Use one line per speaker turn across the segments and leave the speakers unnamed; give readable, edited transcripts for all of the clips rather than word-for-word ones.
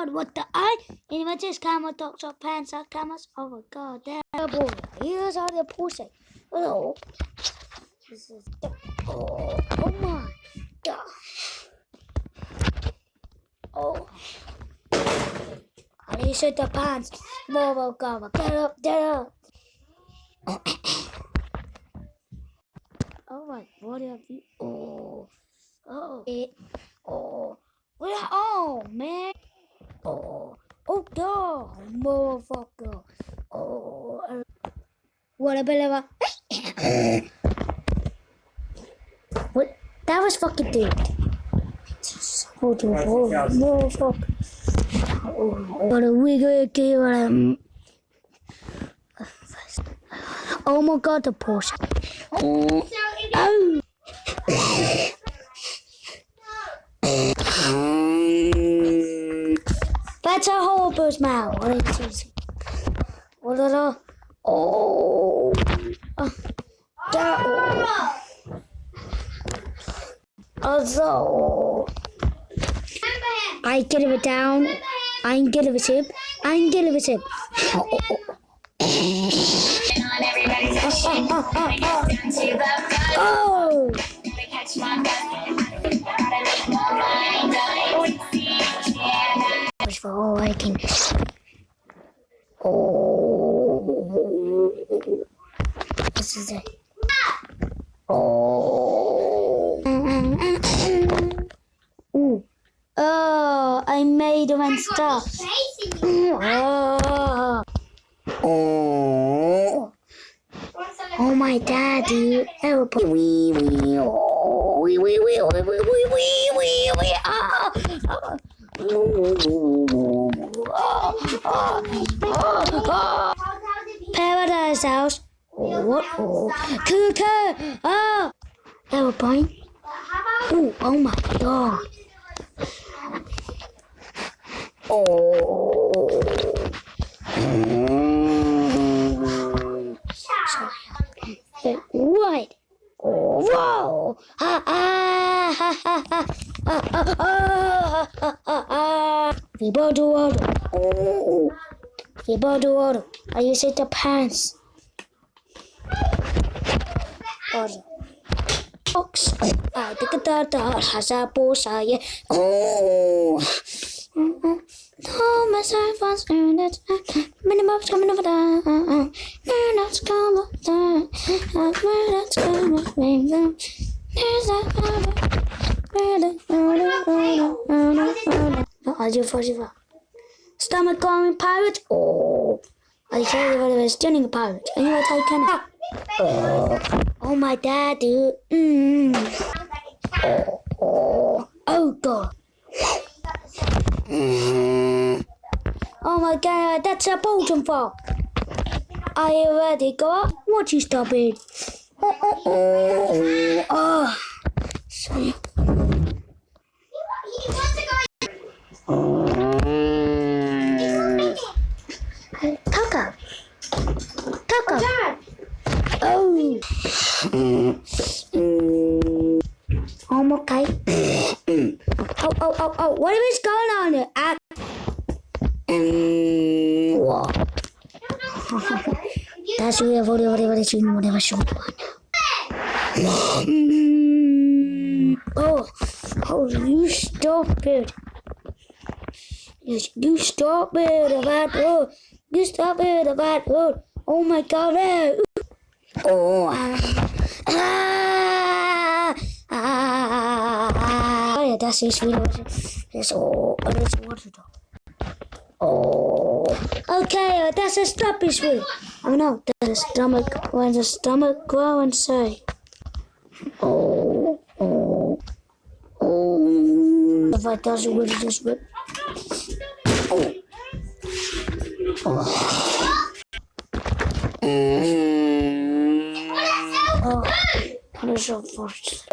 god, what the images, camera, talks up, pants, up, cameras. Oh my god, there, boy. Here's how they pussy. Oh, this is. Oh my god. Oh. I need the pants. Mobile cover. Get up, get up. Oh my, what have you? Oh. Oh. Oh. Oh, man. Oh. Oh, no. Motherfucker. Oh. What a bit of a. What? That was fucking deep. Motherfucker. What a wiggle game. Oh my god, the Porsche. Oh. Oh. That's a horrible smell. What is it? Oh. Also. I get it down. I can get it him. I can get it him. Oh. For all I can. Oh, this is it. Oh. Ooh. Oh, I made them and stuff. Oh. Oh. Oh my daddy. Oh, Paradise House. What? Cuckoo. Oh. Aeroplane. Oh my god. Oh. Sorry. What? Oh, whoa. Water. I use it the pants. Water. Box. I think that has a boss. Oh. No, myself was in it. Minimum's coming over there. Minutes come up there. Minutes come up there. There's that I do 45. Stomach going pirate. Oh, I tell you what it was, stunning pirate. And you were taking up. Oh my dad, dude. Oh god. Oh my god, that's a Belgian fall. Are you ready, go up? What you stop it? Oh. Sorry. Taco. Oh. I'm okay. Oh. What is going on here? What? That's whatever should Oh, you stop it. Yes, you stop it about You stop it about Oh my god. Oh. Yeah, that's his video. It's water dog. Oh. Okay, that's a strawberry sweet. Oh no, that's a stomach. When the stomach grow and say. Oh. If I touch it with this whip. Oh. That is so first.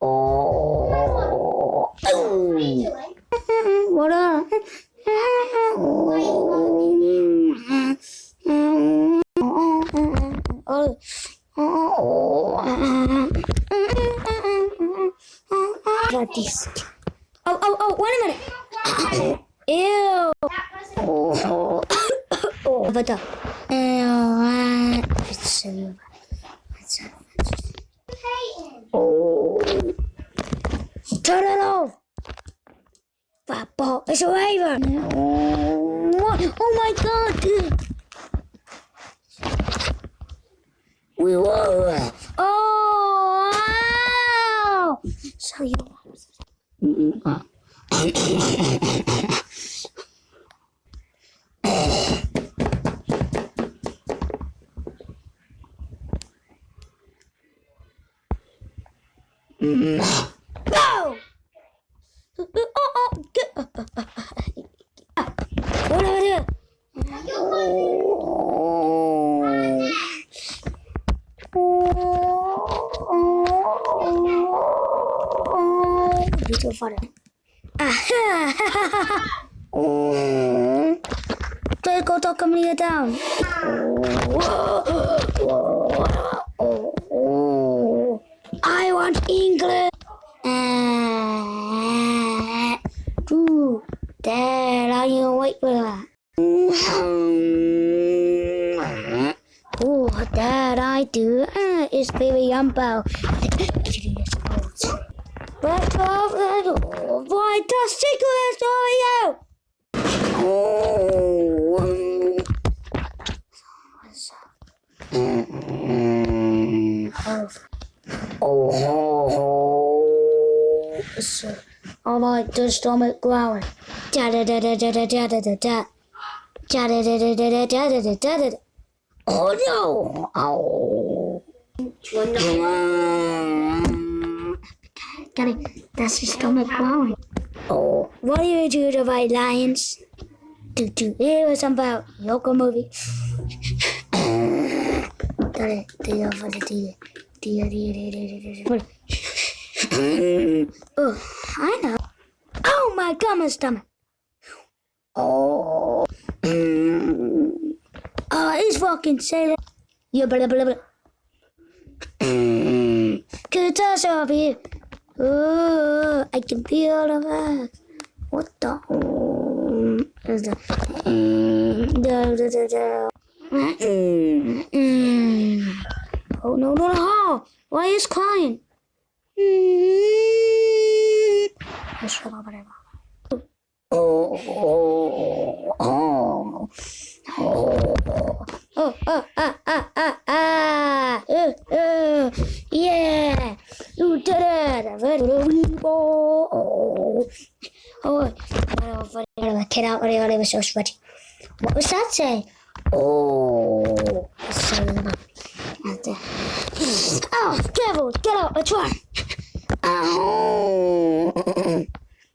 Oh. What up? Like this. Oh, wait a minute. Ew. Oh. Oh, betul. Oh. Turn it off. Papa, it's a raven. Oh my God. We were. Oh. So you. No! What do I do? Beautiful father. Please go talk me down. I want English. Dad, are you awake for that? Oh, Dad, I do. It's baby Yumbo. But why does cigarettes are you? I like the stomach growling. Da da da da da da da da da da. Da da da da da da da da da da. Oh no! Oh. Got it. That's his stomach growling. Oh, what do you do to fight lions? It was about yoga movie. Oh, I know. Oh my God, my stomach. Oh. Oh, he's fucking sailor. Yeah, blah, blah, blah. Good toss over here. Oh, I can feel the back. What the? Is that? Oh no, no, no! Why is crying? Oh, yeah, you did it. Get out, it was so sweaty. What was that say? Oh, devil, get out, I try. Oh,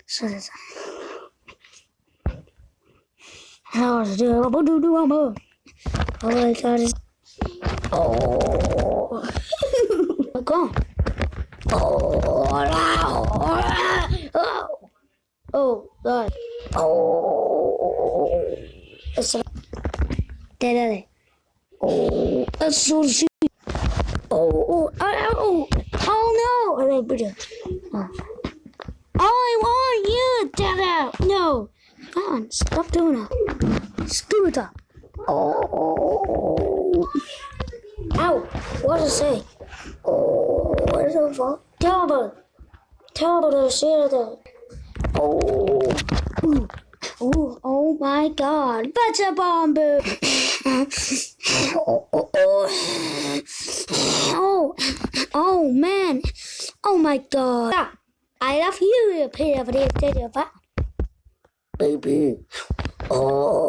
so that's. How to do? Oh my God! Oh, gone. Oh, oh, God. Oh, it's dead. Oh, that's so sweet. Oh, no! I want you, Dada. No. Come on, stop doing that. Screw it up. Oh. Ow. What does it say? Oh, what is it for? Terrible. Terrible to share that. Oh. Ooh. Ooh. Oh my God. Butter bomb. Oh man. Oh my God. I love you, Peter. Baby. Oh.